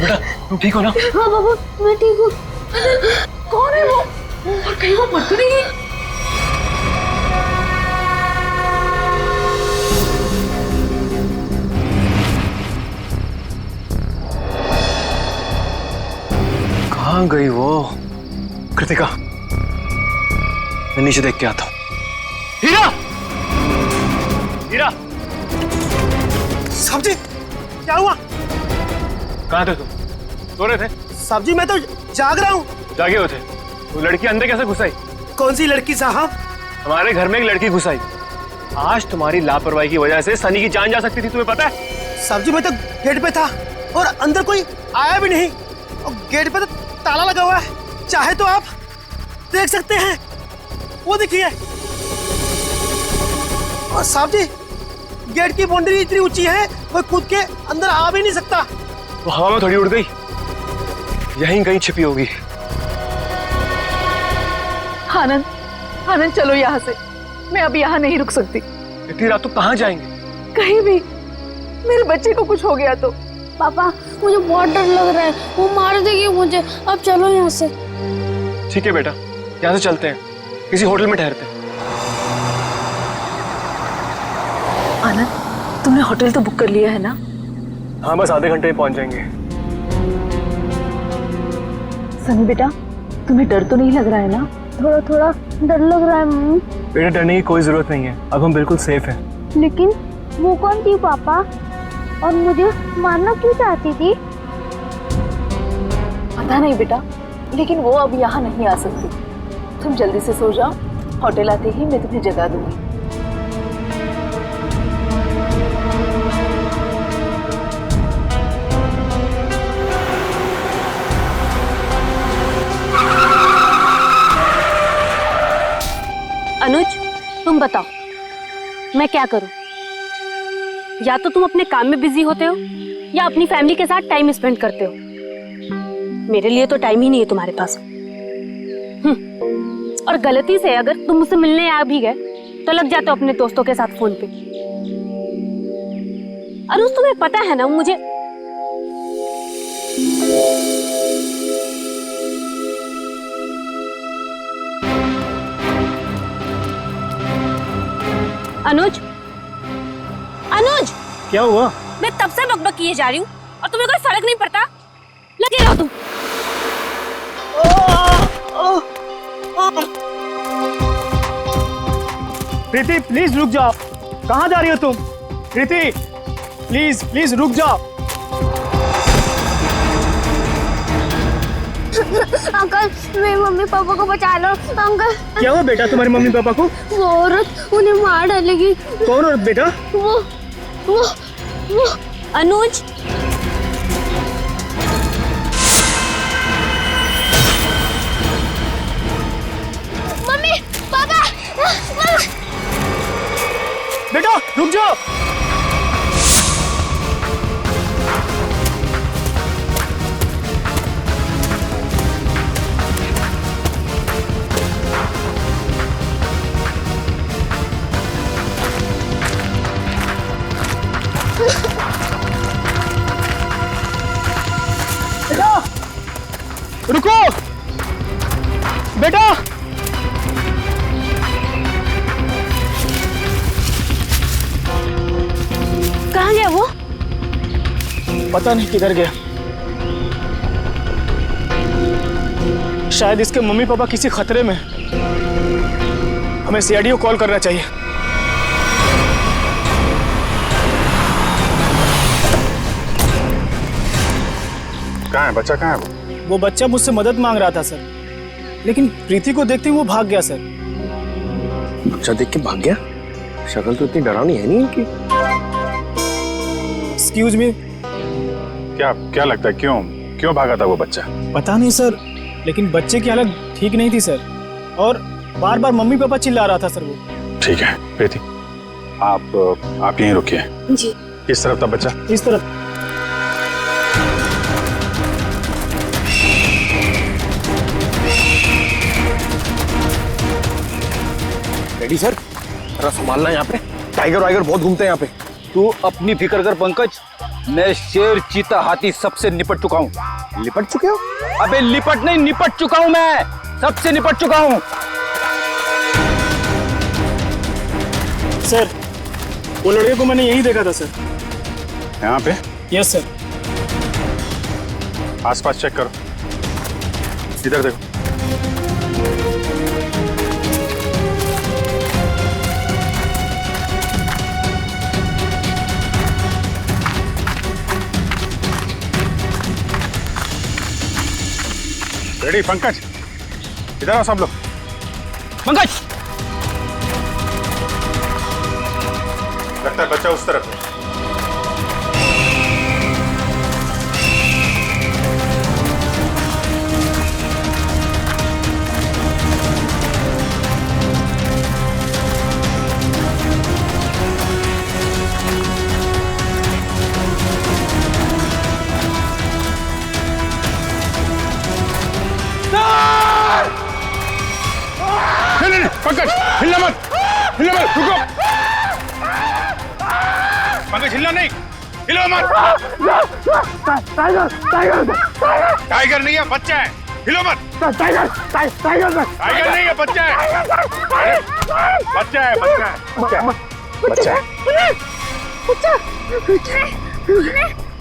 बेटा तुम ठीक हो ना? हाँ बाबा मैं ठीक हूँ। कौन है वो? और कहीं वो मर तो नहीं गई? कहाँ गई वो? कृतिका, मैं नीचे देख के आता हूँ। हीरा! हीरा! साहब जी क्या हुआ? कहाँ थे तुम? सो रहे थे? साहब जी मैं तो जाग रहा हूँ। जागे हुए थे? वो लड़की अंदर कैसे घुस आई? कौन सी लड़की साहब? हमारे घर में एक लड़की घुस आई। आज तुम्हारी लापरवाही की वजह से सनी की जान जा सकती थी, तुम्हें पता है? साहब जी मैं तो गेट पे था और अंदर कोई आया भी नहीं और गेट पे तो ताला लगा हुआ है। चाहे तो आप देख सकते हैं, वो देखिए। और साहब जी गेट की बाउंड्री इतनी ऊंची है कोई कूद के अंदर आ भी नहीं सकता। वो हवा में थोड़ी उड़ गई, यहीं कहीं छिपी होगी। आनंद, आनंद चलो यहाँ से। मैं अब यहाँ नहीं रुक सकती। इतनी रात तो कहाँ जाएंगे? कहीं भी। मेरे बच्चे को कुछ हो गया तो। पापा मुझे बहुत डर लग रहा है, वो मार देगी मुझे। अब चलो यहाँ से। ठीक है बेटा, यहाँ से चलते हैं, किसी होटल में ठहरते हैं। आनंद, तुमने होटल तो बुक कर लिया है ना? हाँ बस आधे घंटे में पहुंच जाएंगे। सनी बेटा, तुम्हें डर तो नहीं लग रहा है ना? थोड़ा थोड़ा डर लग रहा है मम्मी। बेटा डरने की कोई जरूरत नहीं है, अब हम बिल्कुल सेफ हैं। लेकिन वो कौन थी पापा, और मुझे मारना क्यों चाहती थी? पता नहीं बेटा, लेकिन वो अब यहाँ नहीं आ सकती। तुम जल्दी से सो जाओ, होटल आते ही मैं तुम्हें जगा दूंगी। अनुज, तुम बताओ मैं क्या करूं? या तो तुम अपने काम में बिजी होते हो या अपनी फैमिली के साथ टाइम स्पेंड करते हो। मेरे लिए तो टाइम ही नहीं है तुम्हारे पास। और गलती से अगर तुम मुझसे मिलने आ भी गए तो लग जाते हो अपने दोस्तों के साथ फोन पे। अनुज तुम्हें पता है ना मुझे अनुज, अनुज क्या हुआ? मैं तब से बकबक किए जा रही हूँ और तुम्हें कोई फर्क नहीं पड़ता। लगे रहो तुम। प्रीति प्लीज रुक जाओ। कहाँ जा रही हो तुम? प्रीति प्लीज प्लीज रुक जाओ। अंकल मेरे मम्मी पापा को बचा लो। अंकल क्या हुआ बेटा तुम्हारे मम्मी पापा को? वो औरत उन्हें मार डालेगी। कौन औरत बेटा? वो अनुज, मम्मी पापा बेटा रुक जाओ। बेटा रुको। बेटा कहाँ गया वो? पता नहीं किधर गया। शायद इसके मम्मी पापा किसी खतरे में। हमें सीआईडी को कॉल करना चाहिए। कहाँ है बच्चा? कहाँ है वो बच्चा मुझसे मदद मांग रहा था सर, लेकिन प्रीति को देखते ही वो भाग गया सर। बच्चा देख के भाग गया? शक्ल तो इतनी डरावनी है नहीं इनकी। Excuse me. क्या क्या लगता है क्यों क्यों भागा था वो बच्चा? पता नहीं सर, लेकिन बच्चे की हालत ठीक नहीं थी सर, और बार बार मम्मी पापा चिल्ला रहा था सर वो। ठीक है प्रीति, आप यहीं रुकिए। जी। किस तरफ था बच्चा? इस तरफ। रेडी सर, जरा संभालना यहाँ पे। टाइगर वाइगर बहुत घूमते हैं यहाँ पे। तू अपनी फिक्र कर पंकज, मैं शेर चीता हाथी सबसे निपट चुका हूँ। लिपट चुके हो? अबे लिपट नहीं, निपट चुका हूँ, मैं सबसे निपट चुका हूँ। सर, वो लड़के को मैंने यही देखा था सर। यहाँ पे? Yes sir. आसपास चेक करो, इधर देखो। रेडी पंकज, इधर आओ सब लोग। पंकज, लगता है बच्चा उस तरफ है। नहीं, पंकज हिलना मत, हिलना मत, रुको। पंकज हिलना नहीं, हिलो मत। टाइगर नहीं है, बच्चा है, हिलो मत। टाइगर नहीं है, बच्चा है, बच्चा है, बच्चा है, बच्चा है।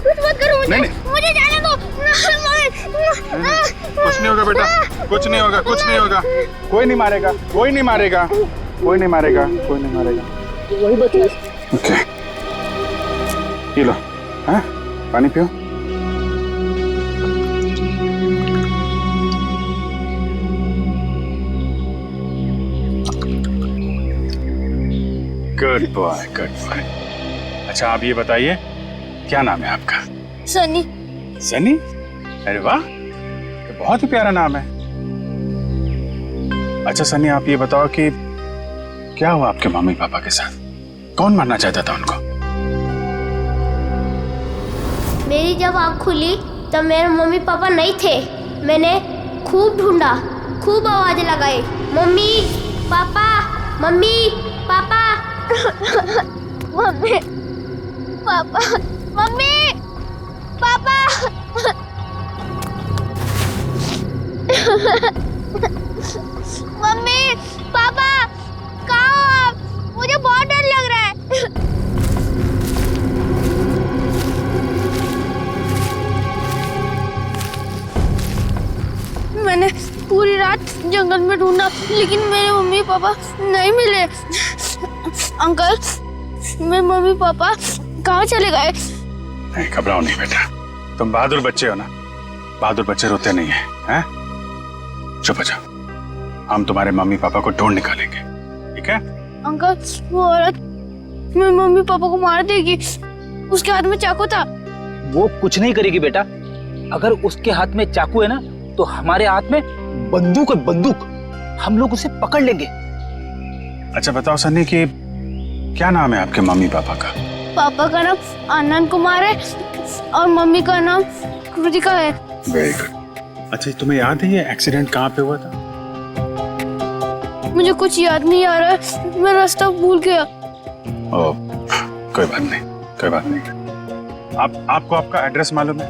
कुछ मत करो मुझे, नहीं। मुझे जाने दो। कुछ नहीं होगा बेटा, कुछ नहीं होगा, कुछ नहीं होगा। कोई नहीं मारेगा, कोई नहीं मारेगा, कोई नहीं मारेगा, कोई नहीं मारेगा। वही बता। ओके, ये लो, हाँ पानी पियो। Good boy, good boy. अच्छा आप ये बताइए, क्या नाम है आपका? सनी। सनी? अरे वाह, ये बहुत ही प्यारा नाम है। अच्छा सनी, आप ये बताओ कि क्या हुआ आपके मम्मी पापा के साथ? कौन मारना चाहता था उनको? मेरी जब आँख खुली तब मेरे मम्मी पापा नहीं थे। मैंने खूब ढूंढा, खूब आवाजें लगाई, mummy papa, mummy papa. Mummy papa, mummy papa. Mummy papa, कहाँ हो आप? मुझे बहुत डर लग रहा है। मैंने पूरी रात जंगल में ढूंढा, लेकिन मेरे मम्मी पापा नहीं मिले। अंकल, मेरे मम्मी पापा कहाँ चले गए? नहीं घबराओ नहीं बेटा, तुम बहादुर बच्चे हो ना, बहादुर बच्चे रोते नहीं है, हैं? चुप हो जाओ, हम तुम्हारे मम्मी पापा को ढूंढ निकालेंगे, ठीक है? अंकल, वो औरत मेरे मम्मी पापा को मार देगी। उसके हाथ में चाकू था। वो कुछ नहीं करेगी बेटा। अगर उसके हाथ में चाकू है ना, तो हमारे हाथ में बंदूक है, बंदूक। हम लोग उसे पकड़ लेंगे। अच्छा बताओ सन्नी कि क्या नाम है आपके मम्मी पापा का? पापा का नाम आनंद कुमार है और मम्मी का नाम कृतिका है। Very good. अच्छा तुम्हें याद है ये एक्सीडेंट कहाँ पे हुआ था? मुझे कुछ याद नहीं आ रहा है, मैं रास्ता भूल गया। ओह, कोई बात नहीं, कोई बात नहीं। आपको आपका एड्रेस मालूम है?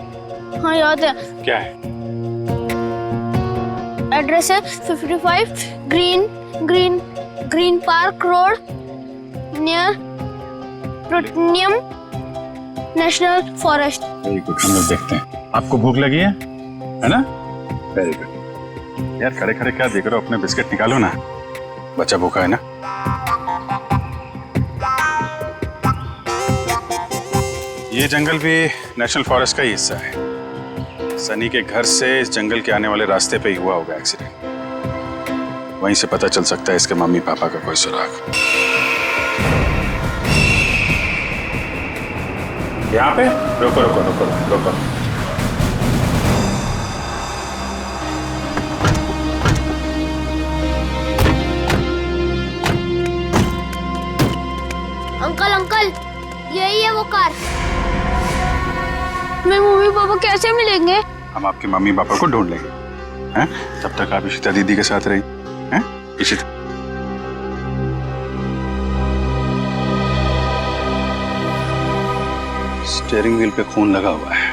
हाँ याद है। क्या है? एड्रेस है 55 green park road near plutonium national forest. Very good, हम लोग देखते हैं। आपको भूख लगी है ना? Very good. यार खड़े खड़े क्या देख रहे हो, अपने बिस्किट निकालो ना, बच्चा भूखा है ना। ये जंगल भी नेशनल फॉरेस्ट का ही हिस्सा है। सनी के घर से इस जंगल के आने वाले रास्ते पे ही हुआ होगा एक्सीडेंट। वहीं से पता चल सकता है इसके मम्मी पापा का कोई सुराग। यहाँ पे रुको रुको रुको रुको। अंकल अंकल, यही है वो कार। मेरे मम्मी पापा कैसे मिलेंगे? हम आपके मम्मी पापा को ढूंढ लेंगे, हैं? तब तक आप इशिता दीदी के साथ रही, हैं? इशिता स्टीयरिंग व्हील पे खून लगा हुआ है।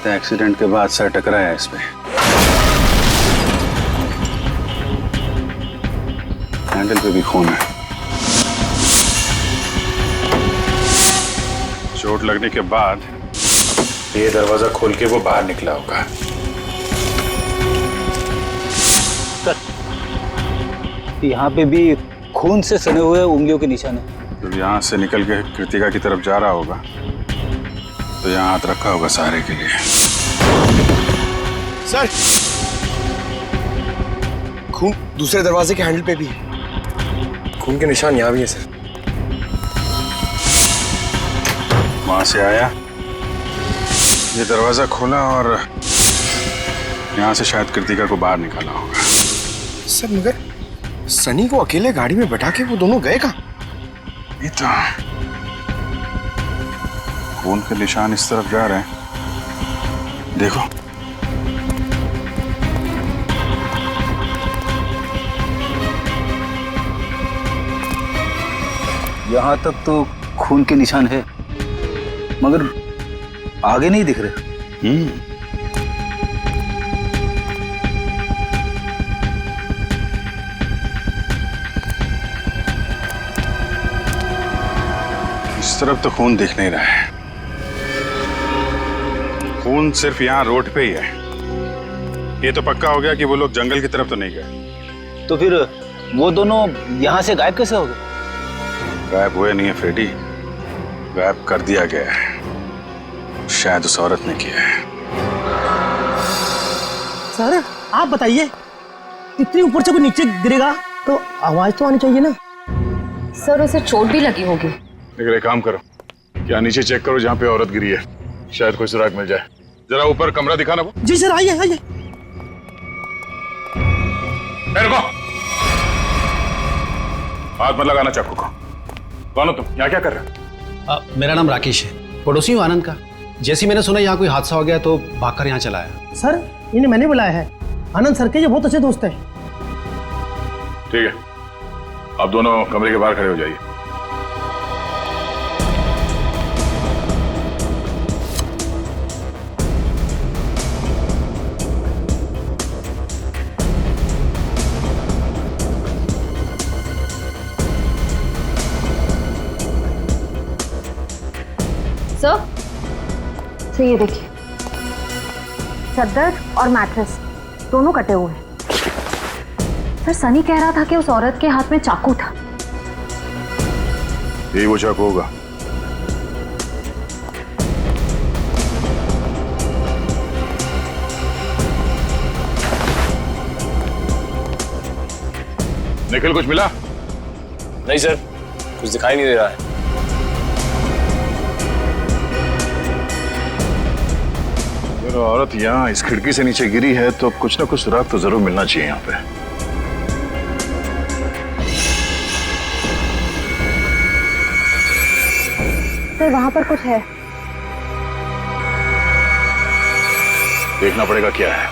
तो एक्सीडेंट के बाद सर टकराया इस पे। हैंडल पे भी खून है। चोट लगने के बाद ये दरवाजा खोल के वो बाहर निकला होगा। यहाँ पे भी खून से सने हुए उंगलियों के निशान है। जब यहाँ से निकल के कृतिका की तरफ जा रहा होगा तो यहाँ हाथ रखा होगा सहारे के लिए। सर, खून दूसरे दरवाजे के हैंडल पे भी है। खून के निशान यहाँ भी है सर। वहां से आया, ये दरवाजा खोला और यहाँ से शायद कृतिका को बाहर निकाला होगा। सर मगर सनी को अकेले गाड़ी में बैठा के वो दोनों गए कहाँ? ये तो खून के निशान इस तरफ जा रहे हैं, देखो। यहाँ तक तो खून के निशान है, मगर आगे नहीं दिख रहे। इस तरफ तो खून दिख नहीं रहा है। खून सिर्फ यहाँ रोड पे ही है। ये तो पक्का हो गया कि वो लोग जंगल की तरफ तो नहीं गए। तो फिर वो दोनों यहाँ से गायब कैसे हो गए? गायब हुए नहीं है फ्रेडी, गायब कर दिया गया है। शायद उस औरत ने किया है। सर आप बताइए, इतनी ऊपर से कोई नीचे गिरेगा तो आवाज तो आनी चाहिए ना। सर उसे चोट भी लगी होगी। लेकिन एक काम करो, क्या नीचे चेक करो जहाँ पे औरत गिरी है, शायद कोई सुराग मिल जाए। जरा ऊपर कमरा दिखाना वो। जी सर, आइए आइए। रुको, हाथ मत लगाना चाकू को। कौन हो तुम, यहाँ क्या कर रहे हो? मेरा नाम राकेश है, पड़ोसी हूँ आनंद का। जैसे ही मैंने सुना यहाँ कोई हादसा हो गया तो भागकर यहाँ चला आया। सर इन्हें मैंने बुलाया है, आनंद सर के ये बहुत अच्छे दोस्त हैं। ठीक है, आप दोनों कमरे के बाहर खड़े हो जाइए। सर ये देखिए, चादर और मैट्रेस दोनों कटे हुए हैं। सर सनी कह रहा था कि उस औरत के हाथ में चाकू था। यही वो चाकू होगा। निखिल कुछ मिला? नहीं सर, कुछ दिखाई नहीं दे रहा है। अगर औरत यहाँ इस खिड़की से नीचे गिरी है तो कुछ ना कुछ सुराग तो जरूर मिलना चाहिए यहाँ पे। सर वहां पर कुछ है। देखना पड़ेगा क्या है।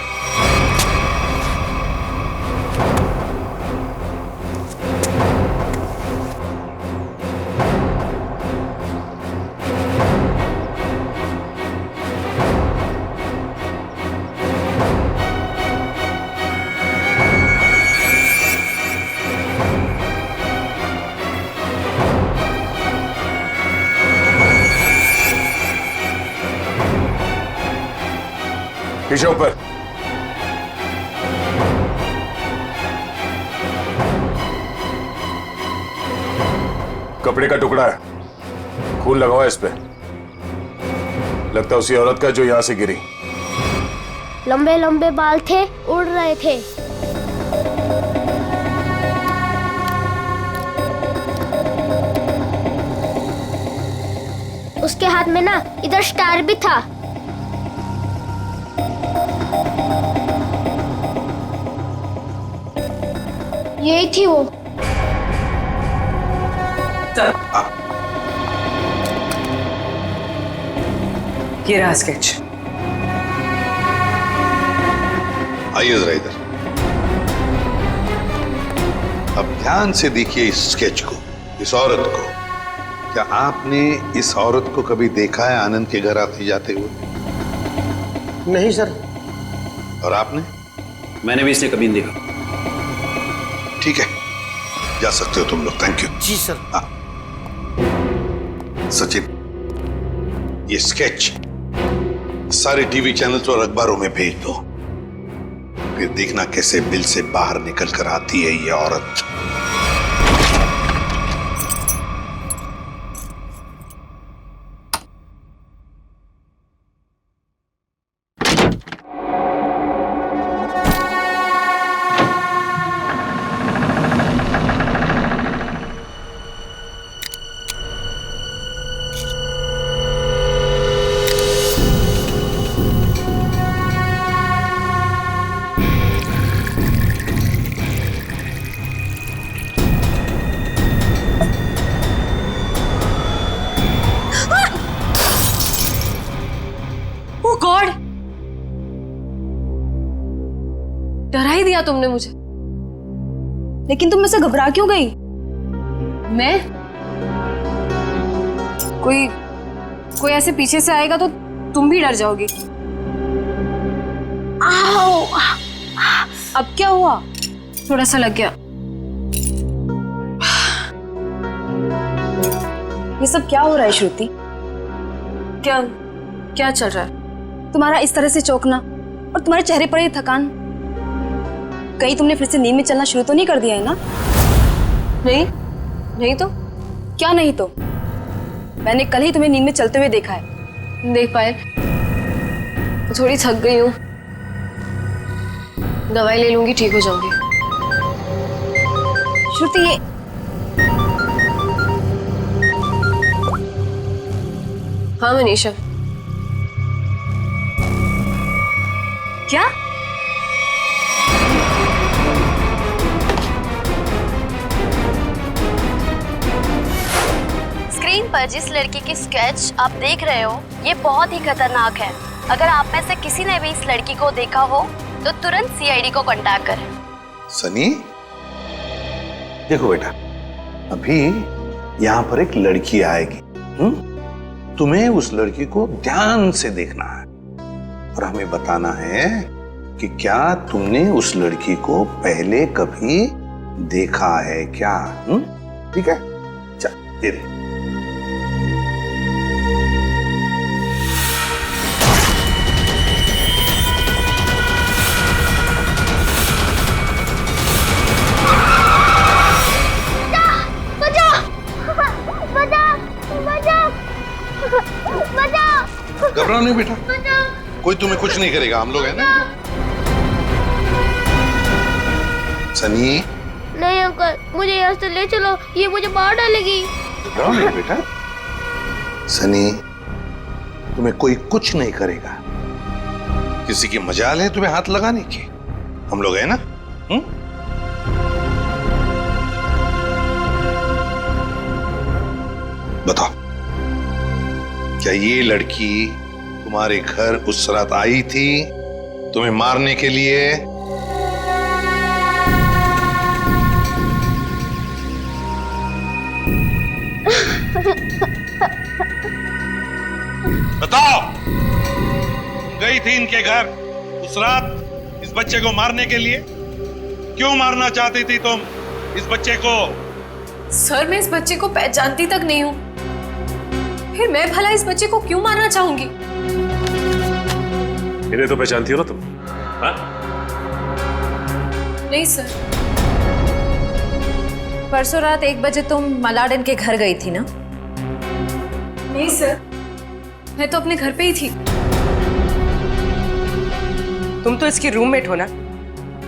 पीछे ऊपर। कपड़े का टुकड़ा है, खून लगा हुआ है इस पे। लगता है उसी औरत का जो यहां से गिरी। लंबे लंबे बाल थे, उड़ रहे थे। उसके हाथ में ना इधर स्टार भी था। यही थी वो। ये रहा स्केच। आइए जरा इधर। अब ध्यान से देखिए इस स्केच को, इस औरत को। क्या आपने इस औरत को कभी देखा है आनंद के घर आते जाते हुए? नहीं सर। और आपने? मैंने भी इसे कभी नहीं देखा। ठीक है, जा सकते हो तुम लोग। Thank you. जी सर। हाँ सचिन, ये स्केच सारे टीवी चैनल्स और अखबारों में भेज दो, फिर देखना कैसे बिल से बाहर निकल कर आती है ये औरत। गॉड, डरा ही दिया तुमने मुझे। लेकिन तुम मुझसे घबरा क्यों गई? मैं कोई ऐसे पीछे से आएगा तो तुम भी डर जाओगी। आओ, अब क्या हुआ? थोड़ा सा लग गया। ये सब क्या हो रहा है श्रुति? क्या चल रहा है? तुम्हारा इस तरह से चौंकना और तुम्हारे चेहरे पर ये थकान, कहीं तुमने फिर से नींद में चलना शुरू तो नहीं कर दिया है ना? नहीं तो क्या नहीं तो? मैंने कल ही तुम्हें नींद में चलते हुए देखा है। देख पाए, थोड़ी थक गई हूँ, दवाई ले लूंगी, ठीक हो जाऊंगी। श्रुति, ये हाँ मनीषा। क्या? स्क्रीन पर जिस लड़की की स्केच आप देख रहे हो, ये बहुत ही खतरनाक है। अगर आप में से किसी ने भी इस लड़की को देखा हो तो तुरंत सीआईडी को कांटेक्ट करें। सनी, देखो बेटा, अभी यहाँ पर एक लड़की आएगी। तुम्हें उस लड़की को ध्यान से देखना है और हमें बताना है कि क्या तुमने उस लड़की को पहले कभी देखा है क्या? ठीक है, चल दे दे। घबराओ नहीं बेटा, कोई तुम्हें कुछ नहीं करेगा, हम लोग हैं ना। सनी, नहीं अंकल, मुझे यहाँ से ले चलो, ये मुझे मार डालेगी। घबराओ नहीं बेटा। सनी, तुम्हें कोई कुछ नहीं करेगा। किसी की मजाल है तुम्हें हाथ लगाने की? हम लोग हैं ना। बताओ, क्या ये लड़की तुम्हारे घर उस रात आई थी तुम्हें मारने के लिए? बताओ, गई थी इनके घर उस रात इस बच्चे को मारने के लिए? क्यों मारना चाहती थी तुम इस बच्चे को? सर, मैं इस बच्चे को पहचानती तक नहीं हूँ, फिर मैं भला इस बच्चे को क्यों मारना चाहूंगी? इन्हें तो पहचानती हो ना तुम? हाँ? नहीं सर। परसों रात 1 बजे तुम मलाडन के घर गई थी ना? नहीं सर, मैं तो अपने घर पे ही थी। तुम तो इसकी रूममेट हो ना?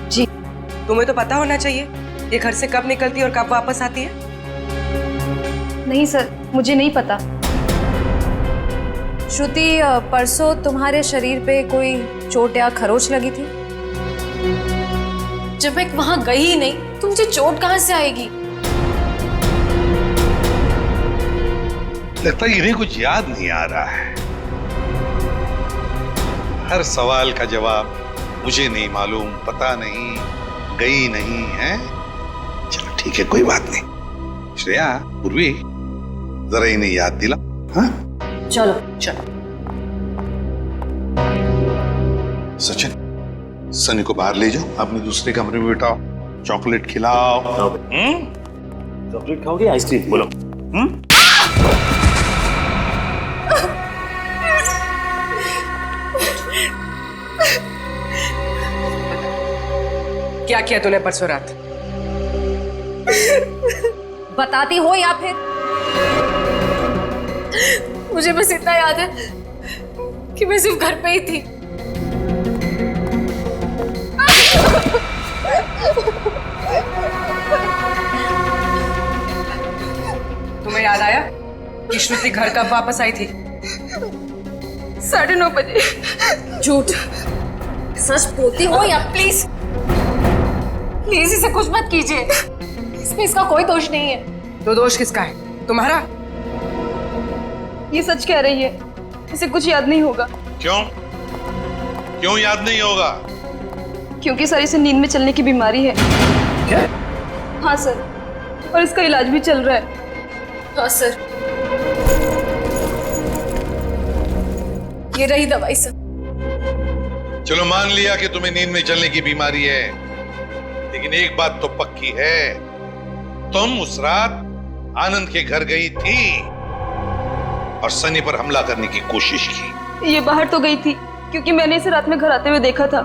जी। तुम्हें तो पता होना चाहिए ये घर से कब निकलती है और कब वापस आती है। नहीं सर, मुझे नहीं पता। श्रुति, परसों तुम्हारे शरीर पे कोई चोट या खरोच लगी थी? जब मैं वहां गई ही नहीं तो मुझे चोट कहां से आएगी? लगता है इन्हें कुछ याद नहीं आ रहा है। हर सवाल का जवाब मुझे नहीं मालूम, पता नहीं, गई नहीं है। चलो ठीक है, कोई बात नहीं। श्रेया, पूर्वी, जरा इन्हें याद दिला। हाँ चलो चलो। सचिन, सनी को बाहर ले जाओ, अपने दूसरे कमरे में बिठाओ, चॉकलेट खिलाओ। चॉकलेट खाओगे आइसक्रीम? बोलो। क्या किया तूने परसों रात? बताती हो या फिर? मुझे बस इतना याद है कि मैं सिर्फ घर पे ही थी। तुम्हें याद आया कि श्रुति घर कब वापस आई थी? 9:30 बजे। झूठ। सच बोलती हो या? प्लीज प्लीज इसे कुछ मत कीजिए, इसमें इसका कोई दोष नहीं है। तो दोष किसका है? तुम्हारा? ये सच कह रही है, इसे कुछ याद नहीं होगा। क्यों? क्यों याद नहीं होगा? क्योंकि सर इसे नींद में चलने की बीमारी है। क्या? हाँ सर, और इसका इलाज भी चल रहा है। हाँ सर। ये रही दवाई सर। चलो मान लिया कि तुम्हें नींद में चलने की बीमारी है, लेकिन एक बात तो पक्की है, तुम उस रात आनंद के घर गई थी और सनी पर हमला करने की कोशिश की। ये बाहर तो गई थी क्योंकि मैंने इसे रात में घर आते हुए देखा था।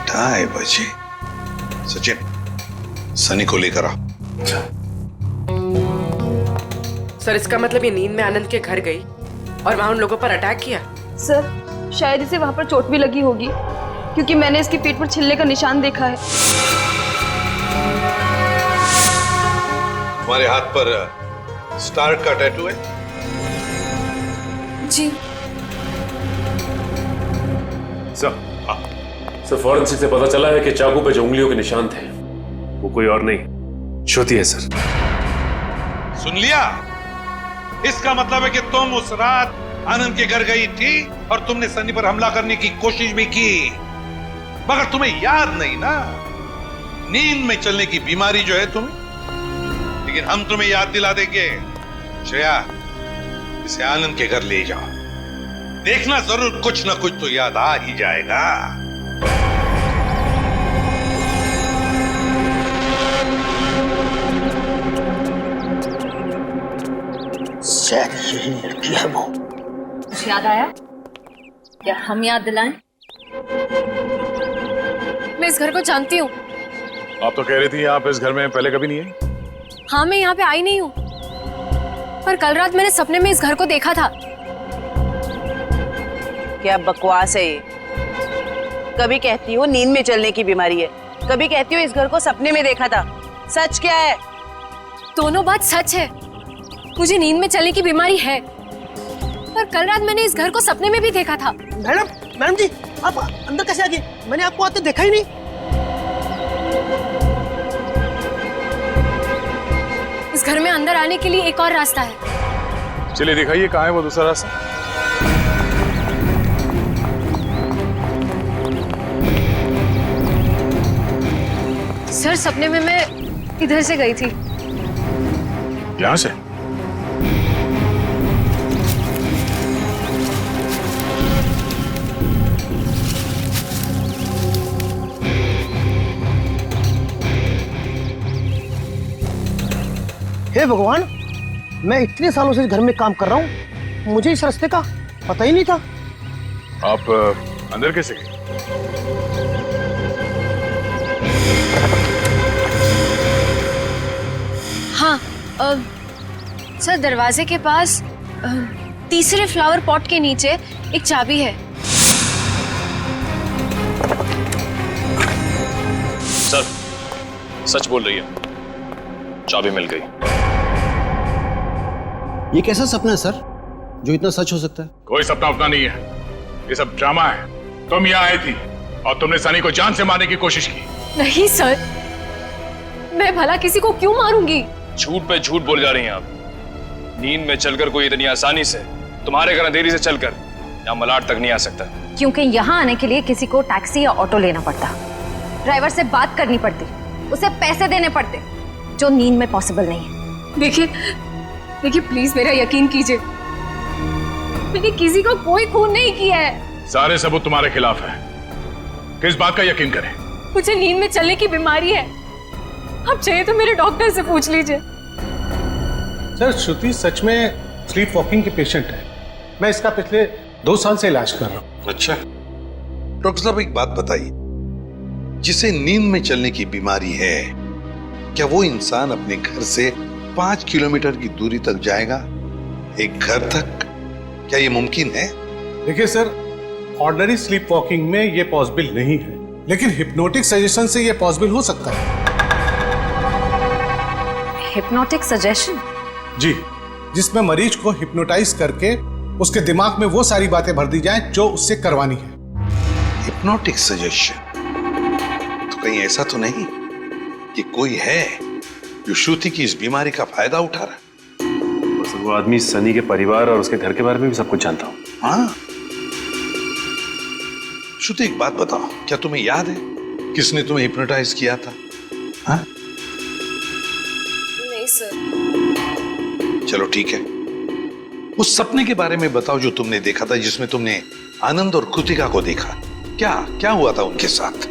ढाई बजे। सचिन, सनी को लेकर आओ। सर इसका मतलब ये नींद में आनंद के घर गई और वहां उन लोगों पर अटैक किया? सर शायद इसे वहां पर चोट भी लगी होगी क्योंकि मैंने इसके पेट पर छिलने का निशान देखा है। तुम्हारे हाथ पर स्टार का टैटू है? जी सर फॉरेंसिक से पता चला है कि चाकू पे जो उंगलियों के निशान थे वो कोई और नहीं, श्रुति है सर। सुन लिया? इसका मतलब है कि तुम उस रात आनंद के घर गई थी और तुमने सनी पर हमला करने की कोशिश भी की, मगर तुम्हें याद नहीं ना। नींद में चलने की बीमारी जो है तुम्हें, लेकिन हम तुम्हें याद दिला देंगे। श्रेया, इसे आनंद के घर ले जाओ, देखना जरूर कुछ ना कुछ तो याद आ ही जाएगा। शायद यही लड़की है वो। कुछ याद आया या हम याद दिलाएं? मैं इस घर को जानती हूँ। आप तो कह रही थी आप इस घर में पहले कभी नहीं आई। हाँ मैं यहाँ पे आई नहीं हूँ, पर कल रात मैंने सपने में इस घर को देखा था। क्या बकवास है ये? कभी कहती हो नींद में चलने की बीमारी है, कभी कहती हो इस घर को सपने में देखा था। सच क्या है? दोनों बात सच है। मुझे नींद में चलने की बीमारी है, पर कल रात मैंने इस घर को सपने में भी देखा था। मैडम जी, आप अंदर कैसे आ गए? मैंने आपको आते देखा ही नहीं। इस घर में अंदर आने के लिए एक और रास्ता है। चलिए दिखाइए कहाँ है वो दूसरा रास्ता। सर सपने में मैं इधर से गई थी। यहाँ से? हे भगवान, मैं इतने सालों से इस घर में काम कर रहा हूँ, मुझे इस रास्ते का पता ही नहीं था। आप अंदर कैसे गए? हाँ सर, दरवाजे के पास तीसरे फ्लावर पॉट के नीचे एक चाबी है। सर सच बोल रही है, चाबी मिल गई। ये कैसा सपना है सर जो इतना सच हो सकता है? कोई सपना अपना नहीं है, ये सब ड्रामा है। तुम यहाँ आई थी और तुमने सनी को जान से मारने की कोशिश की। नहीं सर, मैं भला किसी को क्यों मारूंगी? झूठ पे झूठ बोल जा रही हैं आप। नींद में चलकर कोई इतनी आसानी से तुम्हारे घर अंधेरी से चलकर यहाँ मलाड तक नहीं आ सकता। क्योंकि यहाँ आने के लिए किसी को टैक्सी या ऑटो लेना पड़ता, ड्राइवर से बात करनी पड़ती, उसे पैसे देने पड़ते, जो नींद में पॉसिबल नहीं है। देखिए प्लीज मेरा यकीन कीजिए, मैंने किसी को कोई खून नहीं किया है। सारे सबूत तुम्हारे खिलाफ है, किस बात का यकीन करें? मुझे नींद में चलने की बीमारी है, आप चाहिए तो मेरे डॉक्टर से पूछ लीजिए। सर श्रुति सच में स्लीप वॉकिंग की पेशेंट है, मैं इसका पिछले 2 साल से इलाज कर रहा हूँ। अच्छा डॉक्टर साहब एक बात बताइए, जिसे नींद में चलने की बीमारी है, क्या वो इंसान अपने घर से 5 किलोमीटर की दूरी तक जाएगा, एक घर तक? क्या ये मुमकिन है? देखिए सर, ऑर्डिनरी स्लीप वॉकिंग में ये पॉसिबल नहीं है, लेकिन हिप्नोटिक सजेशन से ये पॉसिबल हो सकता है। Hypnotic suggestion? जी, जिसमें मरीज को हिप्नोटाइज करके उसके दिमाग में वो सारी बातें भर दी जाएं जो उससे करवानी है। Hypnotic suggestion? तो कहीं ऐसा तो नहीं कि कोई है जो श्रुति की इस बीमारी का फायदा उठा रहा है? वो आदमी सनी के परिवार और उसके घर के बारे में भी सब कुछ जानता हूँ। हाँ श्रुति एक बात बताओ, क्या तुम्हें याद है किसने तुम्हें हिप्नोटाइज किया था? हाँ? नहीं सर। चलो ठीक है, उस सपने के बारे में बताओ जो तुमने देखा था, जिसमें तुमने आनंद और कृतिका को देखा। क्या क्या हुआ था उनके साथ?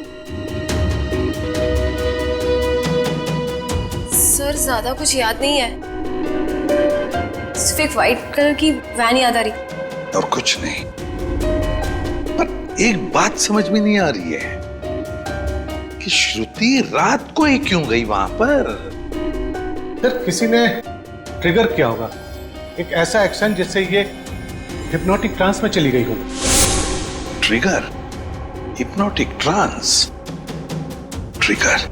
सर ज्यादा कुछ याद नहीं है, सिर्फ एक व्हाइट कलर की वैन याद आ रही। और कुछ नहीं? पर एक बात समझ में नहीं आ रही है कि श्रुति रात को ही क्यों गई वहां पर? सर किसी ने ट्रिगर किया होगा, एक ऐसा एक्शन जिससे ये हिप्नोटिक ट्रांस में चली गई हो। ट्रिगर? Hypnotic trance? ट्रिगर?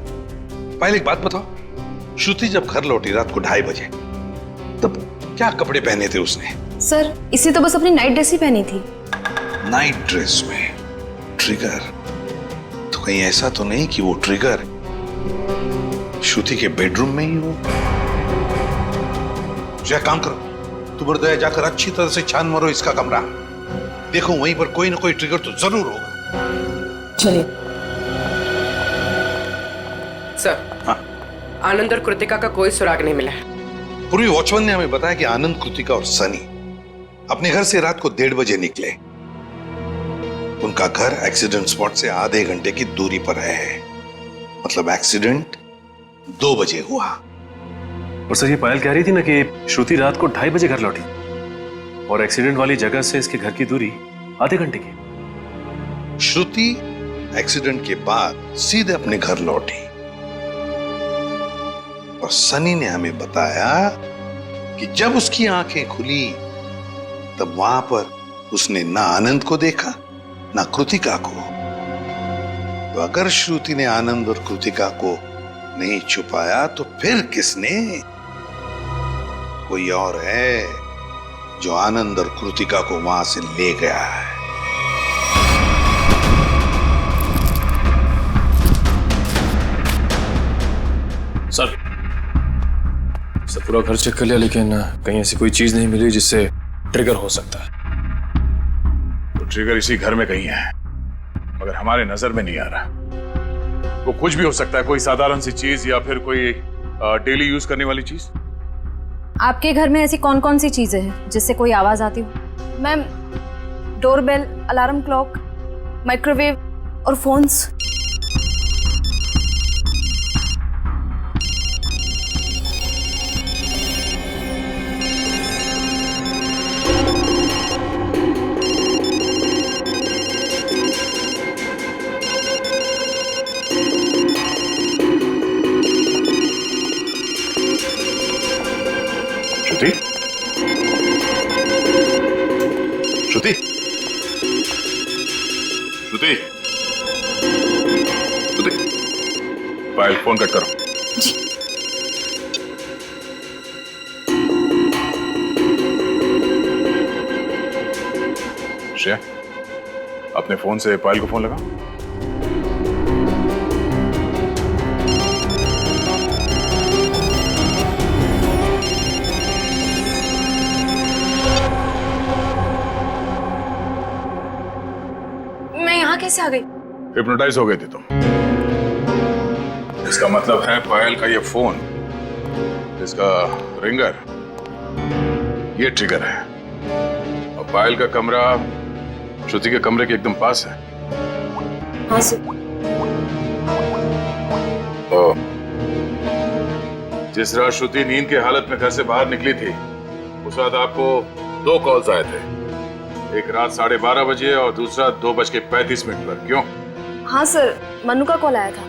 पहले एक बात बताओ, श्रुति जब घर लौटी रात को 2:30 बजे, तब क्या कपड़े पहने थे उसने? सर इसी तो बस अपनी नाइट ड्रेस ही पहनी थी। नाइट ड्रेस में ट्रिगर? तो कहीं ऐसा तो नहीं कि वो ट्रिगर श्रुति के बेडरूम में ही हो? क्या काम करो, तुम और दया जाकर अच्छी तरह से छान मारो इसका कमरा, देखो वहीं पर कोई ना कोई ट्रिगर तो जरूर होगा। चलिए। सर हाँ? आनंद और कृतिका का कोई सुराग नहीं मिला है। पूर्वी वॉचमैन ने हमें बताया कि आनंद, कृतिका और सनी अपने घर से रात को 1:30 बजे निकले। उनका घर एक्सीडेंट स्पॉट से आधे घंटे की दूरी पर है, मतलब एक्सीडेंट 2 बजे हुआ। और सर ये पायल कह रही थी ना कि श्रुति रात को 2:30 बजे घर लौटी और एक्सीडेंट वाली जगह से इसके घर की दूरी आधे घंटे की। श्रुति एक्सीडेंट के बाद सीधे अपने घर लौटी और सनी ने हमें बताया कि जब उसकी आंखें खुली तब वहां पर उसने ना आनंद को देखा ना कृतिका को। तो अगर श्रुति ने आनंद और कृतिका को नहीं छुपाया तो फिर किसने? कोई और है जो आनंद और कृतिका को वहां से ले गया है। सर पूरा घर चेक कर लिया, लेकिन कहीं ऐसी कोई चीज नहीं मिली जिससे ट्रिगर हो सकता है। तो ट्रिगर इसी घर में कहीं है, मगर हमारे नजर में नहीं आ रहा। वो कुछ भी हो सकता है, कोई साधारण सी चीज या फिर कोई डेली यूज करने वाली चीज। आपके घर में ऐसी कौन कौन सी चीजें हैं जिससे कोई आवाज आती हो? Ma'am doorbell, alarm clock, microwave और फोन्स। श्रुति? श्रुति? श्रुति? श्रुति? पायल फोन कट करो। जी। श्रेया, अपने फोन से पायल को फोन लगा। यहाँ कैसे आ गई? हिप्नोटाइज हो गए थे तुम। इसका मतलब है पायल का ये फोन, इसका रिंगर, ये ट्रिगर है। और पायल का कमरा श्रुति के कमरे के एकदम पास है। हाँ सर। जिस रात श्रुति नींद की हालत में घर से बाहर निकली थी, उस रात आपको 2 कॉल्स आए थे, एक रात 12:30 बजे और दूसरा 2:35 पर। क्यों? हाँ सर, मन्नू का कॉल आया था।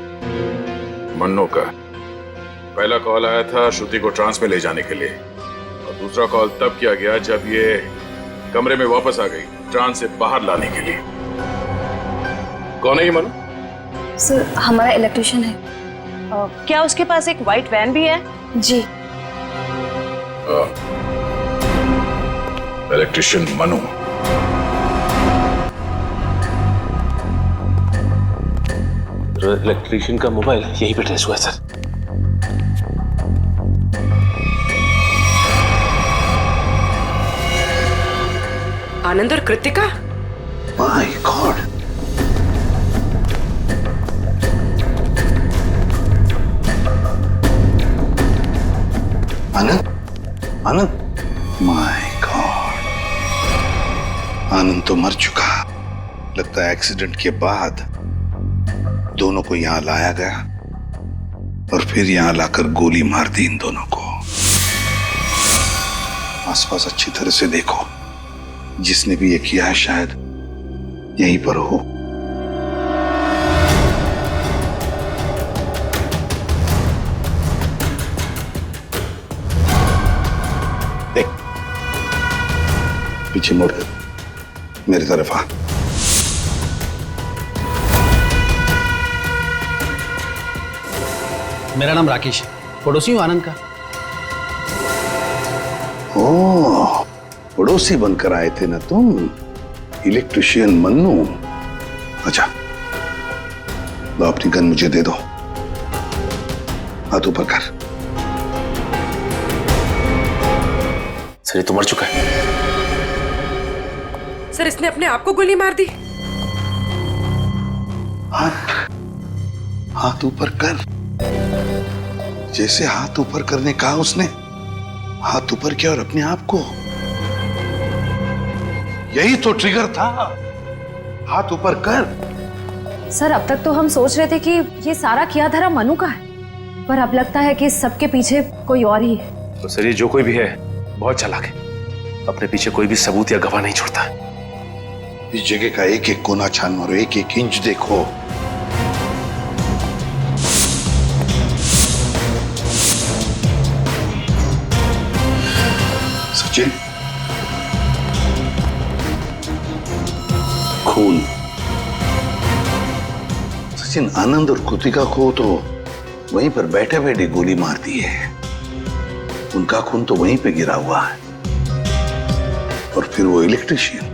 मन्नू का पहला कॉल आया था श्रुति को ट्रांस में ले जाने के लिए, और दूसरा कॉल तब किया गया जब ये कमरे में वापस आ गई ट्रांस से बाहर लाने के लिए। कौन है ये मन्नू? सर, हमारा इलेक्ट्रिशियन है। क्या उसके पास एक व्हाइट वैन भी है? जी। इलेक्ट्रिशियन मनु। इलेक्ट्रिशियन का मोबाइल यहीं पे ट्रेस हुआ है सर। आनंद और Kritika? My god. Anand, Anand, my god, Anand तो मर चुका। लगता है एक्सीडेंट के बाद दोनों को यहां लाया गया और फिर यहां लाकर गोली मार दी इन दोनों को। आसपास अच्छी तरह से देखो, जिसने भी ये किया है शायद यहीं पर हो। देख, पीछे मुड़ मेरी तरफ आ। मेरा नाम राकेश है, पड़ोसी हूँ आनंद का। ओह, पड़ोसी बनकर आए थे ना तुम, इलेक्ट्रिशियन मन्नू। अच्छा, लो अपनी गन मुझे दे दो, हाथ ऊपर कर। सर ये तो मर चुका है। सर, इसने अपने आप को गोली मार दी। हाथ ऊपर कर। जैसे हाथ ऊपर करने कहा उसने, हाथ ऊपर किया और अपने आप को। यही तो ट्रिगर था, हाथ ऊपर कर। सर, अब तक तो हम सोच रहे थे कि ये सारा किया धरा मनु का है, पर अब लगता है कि इस सबके पीछे कोई और ही है। तो सर ये जो कोई भी है बहुत चालाक है, अपने पीछे कोई भी सबूत या गवाह नहीं छोड़ता। इस जगह का एक एक कोना छान मारो, एक एक इंच देखो। सचिन, खून। सचिन, आनंद और कृतिका को तो वहीं पर बैठे बैठे गोली मार दी है। उनका खून तो वहीं पे गिरा हुआ है। और फिर वो इलेक्ट्रिशियन,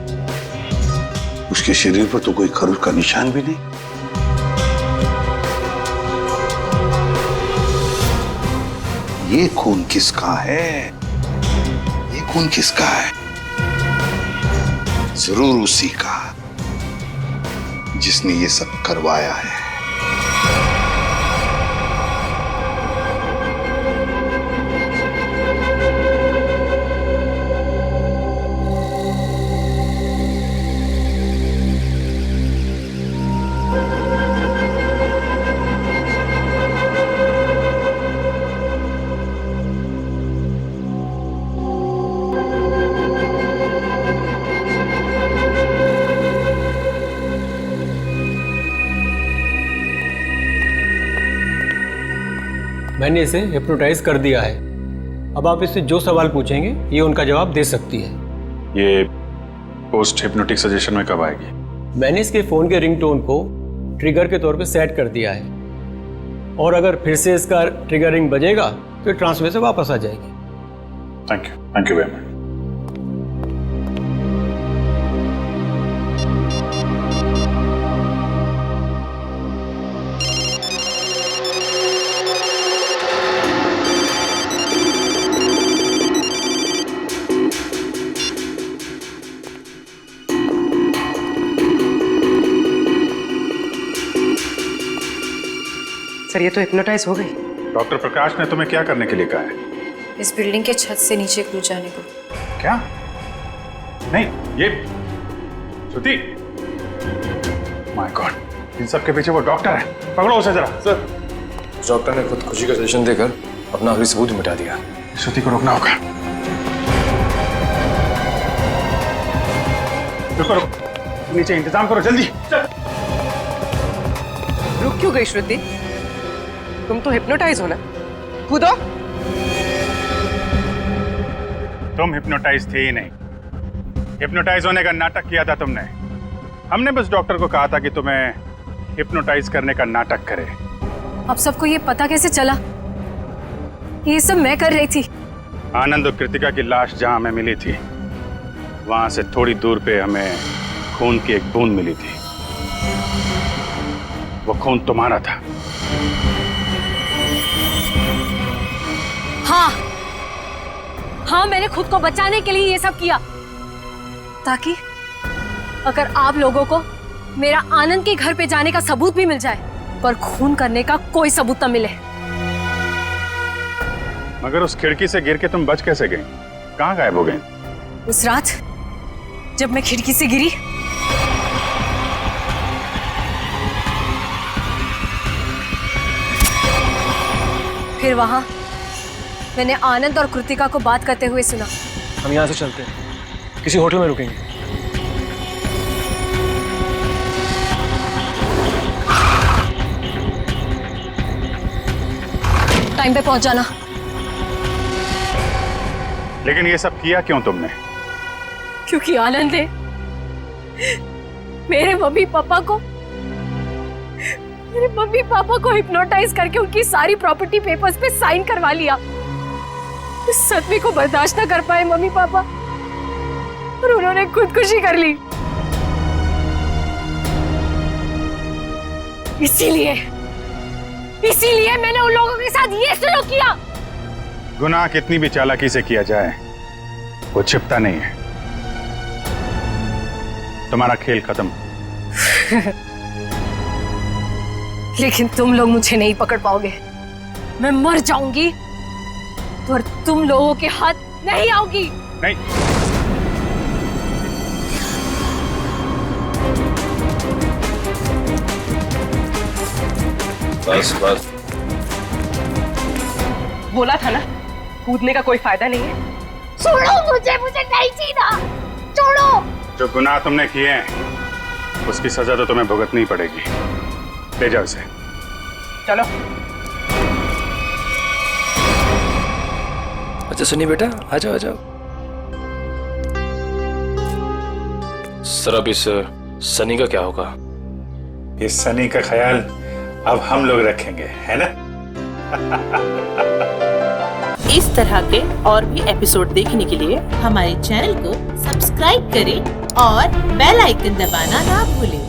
उसके शरीर पर तो कोई खरोच का निशान भी नहीं। ये खून किसका है? ये खून किसका है? जरूर उसी का जिसने ये सब करवाया है। मैंने इसे हिप्नोटाइज कर दिया है। अब आप इससे जो सवाल पूछेंगे ये उनका जवाब दे सकती है। ये पोस्ट हिप्नोटिक सजेशन में कब आएगी? मैंने इसके फ़ोन के रिंगटोन को ट्रिगर के तौर पे सेट कर दिया है, और अगर फिर से इसका ट्रिगर रिंग बजेगा तो ट्रांस में से वापस आ जाएगी। Thank you very much. Sir ये तो हिप्नोटाइज हो गई। डॉक्टर प्रकाश ने तुम्हें क्या करने के लिए कहा है? इस बिल्डिंग के छत से नीचे कूद जाने को। क्या? नहीं, ये श्रुति, माय गॉड, इन सब के पीछे वो डॉक्टर है। पकड़ो उसे जरा। सर, डॉक्टर ने खुदकुशी का सजेशन देकर अपना आखिरी सबूत मिटा दिया। श्रुति को रोकना होगा। रुको रुको, नीचे इंतजाम करो जल्दी। रुक क्यों गई श्रुति? तुम तो हिप्नोटाइज हो ना, कूदो। तुम हिप्नोटाइज थे ही नहीं, हिप्नोटाइज होने का नाटक किया था तुमने। हमने बस डॉक्टर को कहा था कि तुम्हें हिप्नोटाइज करने का नाटक करे। अब सबको ये पता कैसे चला? ये सब मैं कर रही थी। आनंद और कृतिका की लाश जहां हमें मिली थी, वहां से थोड़ी दूर पे हमें खून की एक बूंद मिली थी। वो खून तुम्हारा था। हाँ हाँ, मैंने खुद को बचाने के लिए ये सब किया, ताकि अगर आप लोगों को मेरा आनंद के घर पे जाने का सबूत भी मिल जाए, पर खून करने का कोई सबूत न मिले। मगर उस खिड़की से गिर के तुम बच कैसे गए? कहाँ गायब हो गए? उस रात जब मैं खिड़की से गिरी, फिर वहां मैंने आनंद और कृतिका को बात करते हुए सुना। हम यहाँ से चलते हैं, किसी होटल में रुकेंगे। टाइम पे पहुंच जाना। लेकिन ये सब किया क्यों तुमने? क्योंकि आनंद ने मेरे मम्मी पापा को हिप्नोटाइज करके उनकी सारी प्रॉपर्टी पेपर्स पे साइन करवा लिया। इस सदमे को बर्दाश्त न कर पाए मम्मी पापा, और उन्होंने खुदकुशी कर ली। इसीलिए मैंने उन लोगों के साथ ये सलूक किया। गुनाह कितनी भी चालाकी से किया जाए, वो छिपता नहीं है। तुम्हारा खेल खत्म। लेकिन तुम लोग मुझे नहीं पकड़ पाओगे। मैं मर जाऊंगी पर तुम लोगों के हाथ नहीं आऊंगी। नहीं, बस बोला था ना, कूदने का कोई फायदा नहीं है। छोड़ो मुझे नहीं जीना, छोड़ो। जो गुनाह तुमने किए हैं उसकी सजा तो तुम्हें भुगतनी ही पड़ेगी। ले जाओ इसे। चलो। अच्छा सनी बेटा, आ जाओ आ जाओ। सर अब इस सनी का क्या होगा? इस सनी का ख्याल अब हम लोग रखेंगे, है ना? इस तरह के और भी एपिसोड देखने के लिए हमारे चैनल को सब्सक्राइब करें और बेल आइकन दबाना ना भूलें।